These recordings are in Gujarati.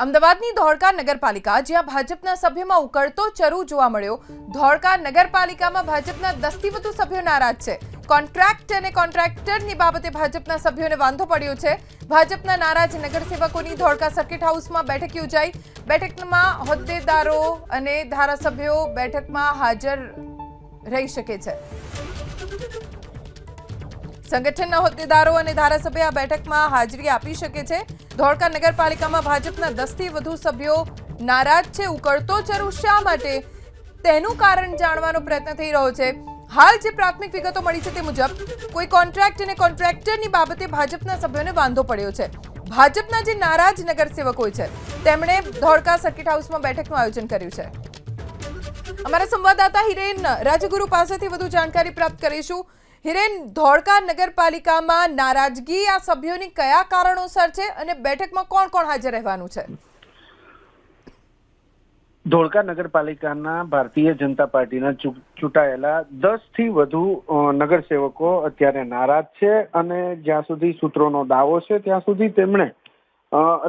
અમદાવાદની ધોળકા નગરપાલિકા જ્યાં ભાજપના સભ્યોમાં ઉકળતો ચરુ જોવા મળ્યો। ધોળકા નગરપાલિકામાં ભાજપના 10 થી વધુ સભ્યો નારાજ છે। કોન્ટ્રાક્ટ અને કોન્ટ્રાક્ટરની બાબતે ભાજપના સભ્યોને વાંધો પડ્યો છે। ભાજપના નારાજ નગરસેવકોની ધોળકા સર્કિટ હાઉસમાં બેઠક યોજાઈ। બેઠકમાં હોદ્દેદારો અને ધારાસભ્યો બેઠકમાં હાજર રહી શકે છે। સંગઠનના હોદ્દેદારો અને ધારાસભ્ય આ બેઠકમાં હાજરી આપી શકે છે। ધોળકા નગરપાલિકામાં ભાજપના 10 થી વધુ સભ્યો નારાજ છે। ઉકળતો ચરુ શા માટે તેનું કારણ જાણવાનો પ્રયત્ન થઈ રહ્યો છે। હાલ જે પ્રાથમિક વિગતો મળી છે તે મુજબ કોઈ કોન્ટ્રાક્ટ અને કોન્ટ્રાક્ટરની બાબતે ભાજપના સભ્યોને વાંધો પડ્યો છે। ભાજપના જે નારાજ નગરસેવકો છે તેમણે ધોળકા સર્કિટ હાઉસમાં બેઠકનું આયોજન કર્યું છે। અમારા સંવાદદાતા હિરેન રાજગુરુ પાસેથી વધુ જાણકારી પ્રાપ્ત કરીશું। હિરેન, ધોળકા નગરપાલિકામાં નારાજગી આ સભ્યોની કયા કારણોસર છે અને બેઠકમાં કોણ કોણ હાજર રહેવાનું છે? ધોળકા નગરપાલિકાના ભારતીય જનતા પાર્ટીના ચૂંટાયેલા 10 થી વધુ નગરસેવકો અત્યારે નારાજ છે અને જ્યાં સુધી સૂત્રોનો દાવો છે ત્યાં સુધી તેમણે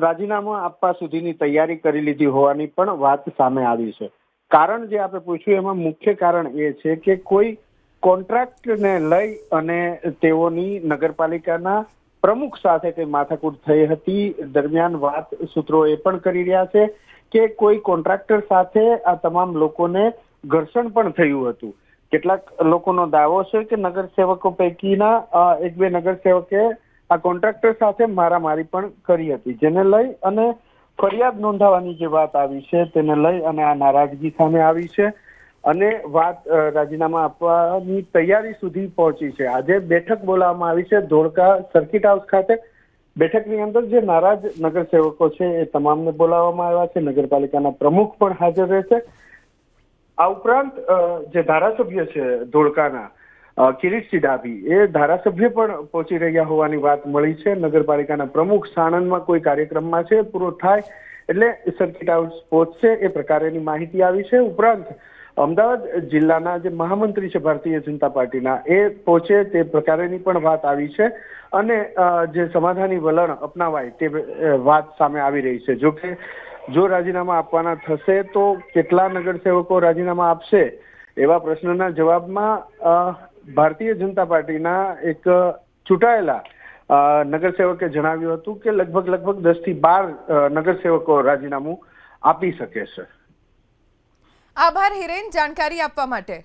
રાજીનામું આપવા સુધીની તૈયારી કરી લીધી હોવાની પણ વાત સામે આવી છે। કારણ જે આપણે પૂછ્યું એમાં મુખ્ય કારણ એ છે કે કોઈ કોન્ટ્રાક્ટને લઈ અને તેઓની નગરપાલિકાના પ્રમુખ સાથે કઈ માથાકૂટ થઈ હતી। દરમિયાન વાત સૂત્રો એ પણ કરી રહ્યા છે કે કોઈ કોન્ટ્રાક્ટર સાથે આ તમામ લોકોને ઘર્ષણ પણ થયું હતું। કેટલાક લોકોનો દાવો છે કે નગરસેવકો પૈકીના એક બે નગરસેવકે આ કોન્ટ્રાક્ટર સાથે મારામારી પણ કરી હતી, જેને લઈ અને ફરિયાદ નોંધાવવાની જે વાત આવી છે તેને લઈ અને આ નારાજગી સામે આવી છે અને વાત રાજીનામા આપવાની તૈયારી સુધી પહોંચી છે। આજે બેઠક બોલાવવામાં આવી છે ધોળકા સર્કિટ હાઉસ ખાતે। બેઠકની અંદર જે નારાજ નગરસેવકો છે એ તમામને બોલાવવામાં આવ્યા છે। નગરપાલિકાના પ્રમુખ પણ હાજર રહેશે। આ ઉપરાંત જે ધારાસભ્ય છે ધોળકાના કિરીટસિંહ ડાભી, એ ધારાસભ્ય પણ પહોંચી રહ્યા હોવાની વાત મળી છે। નગરપાલિકાના પ્રમુખ સાણંદમાં કોઈ કાર્યક્રમમાં છે, પૂરો થાય એટલે સર્કિટ હાઉસ પહોંચશે એ પ્રકારેની માહિતી આવી છે। ઉપરાંત અમદાવાદ જિલ્લાના જે મહામંત્રી છે ભારતીય જનતા પાર્ટીના, એ પહોંચે તે પ્રકારેની પણ વાત આવી છે અને જે સમાધાની વલણ અપનાવાય તે વાત સામે આવી રહી છે। જોકે જો રાજીનામા આપવાના થશે તો કેટલા નગરસેવકો રાજીનામા આપશે એવા પ્રશ્નના જવાબમાં ભારતીય જનતા પાર્ટીના એક ચૂંટાયેલા નગરસેવકે જણાવ્યું હતું કે લગભગ 10 થી 12 નગરસેવકો રાજીનામું આપી શકે છે। આભાર હિરેન, જાણકારી આપવા માટે।